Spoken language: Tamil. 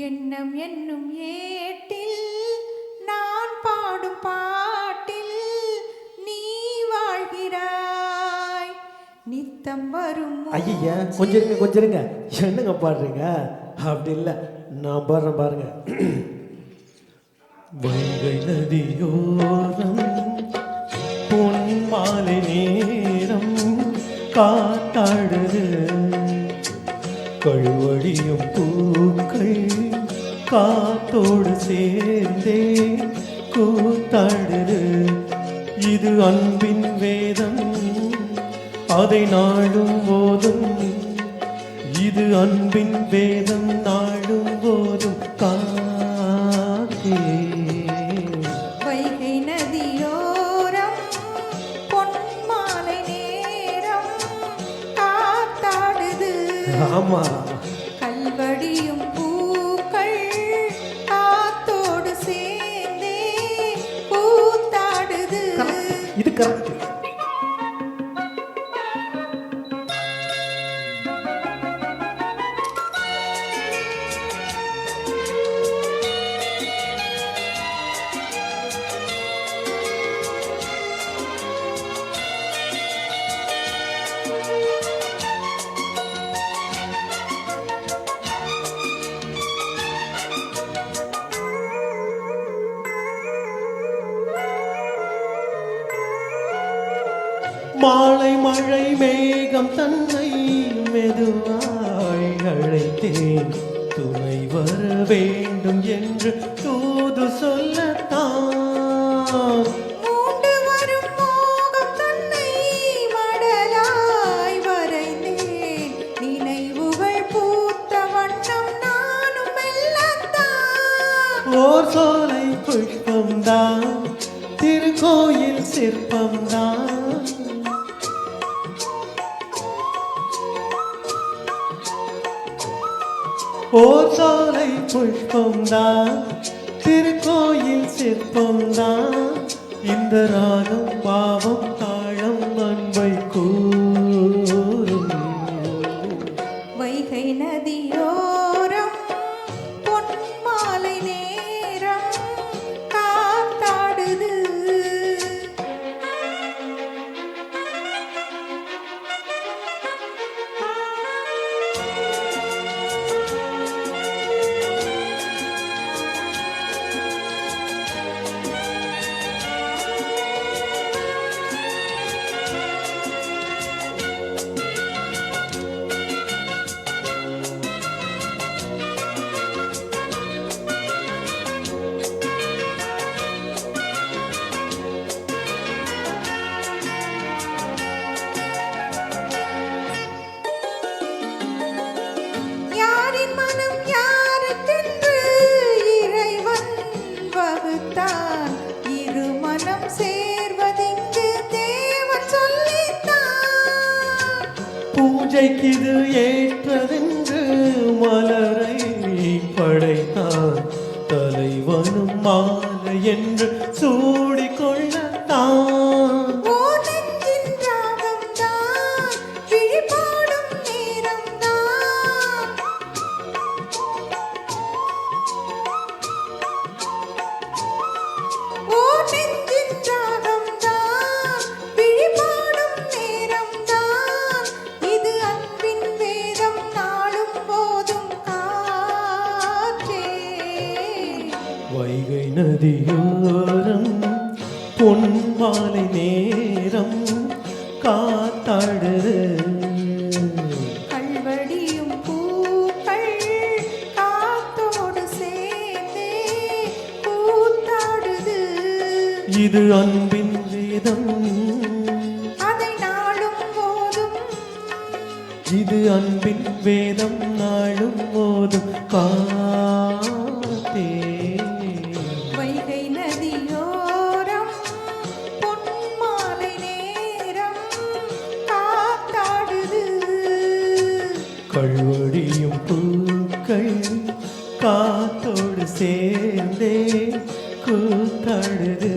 எண்ணம் என்னும் ஏட்டில் நான் பாடும் பாட்டில் நீ வாழ்கிறாய். நித்தம் வரும் ஐயா கொஞ்சம் இருங்க என்னங்க பாடுறீங்க? அப்படி இல்லை, நான் பாடுறேன் பாருங்க. வைகை நதியோரம் பொன் மாலை நேரம் காத்தாடுது, கழுவடியும் பூக்கள் காத்தோடு சேர்ந்தே கூத்தாடுது. இது அன்பின் வேதம், அதை நாளும் போதும். இது அன்பின் வேதம், நாளும் போதும் காத்தே. வைகை நதியோரம் பொன் மாலை நேரம் காத்தாடுது. ஆமா, கல்வடியும் பூக்கள் காத்தோடு சேர்ந்தே கூத்தாடுது. இது கரெக்ட். மாலை மழை மேகம் தன்னை மெதுவாய் அழைத்தேன், துணை வர வேண்டும் என்று தூது சொல்லத்தான். மூண்டு வரும் மோகம் தன்னை மடலாய் வரைந்தேன், நினைவுகள் பூத்த வண்ணம் நானும் மெல்லத்தான். ஓர் சோலை புஷ்பம்தான், திருக்கோயில் சிற்பம்தான். ஓர் சோலை புஷ்பம்தான், திருக்கோயில் சிற்பம்தான். இந்த ராகம் பாவம் தாழம் அன்பை கூறும். வைகை நதியோரம் பொன் மாலை நேரம் காத்தாடுது. யாரின் மனம் யாருக்கென்று இறைவன் வகுத்தான், இரு மனம் சேர்வதிங்கு தேவன் சொல்லித்தான். பூஜைக்கு இது ஏற்றதென்று மலரை படைத்தான், தலைவனும் மாலை என்று சூடிக்கொள்ளத்தான். ஓர் நெஞ்சின் ராகம்தான், விழிபாடும் நேரம்தான். ஓர் நெஞ்சின் ராகம்தான், விழிபாடும் நேரம்தான். இது அன்பின் வேதம், நாளும் போதும் காற்றே. வைகை நதியோரம் பொன் மாலை நேரம் காத்தாடுது, கல்வடியும் பூக்கள் காத்தோடு சேர்ந்தே கூத்தாடுது. இது அன்பின் வேதம், அதை நாளும் போதும். இது அன்பின் வேதம், நாளும் போதும் காத்தே. வைகை நதியோரம் பொன் மாலை நேரம் காத்தாடுது. கழுவடியும் பூக்கள் காத்தோடு சேர்ந்தே கூத்தாடுது.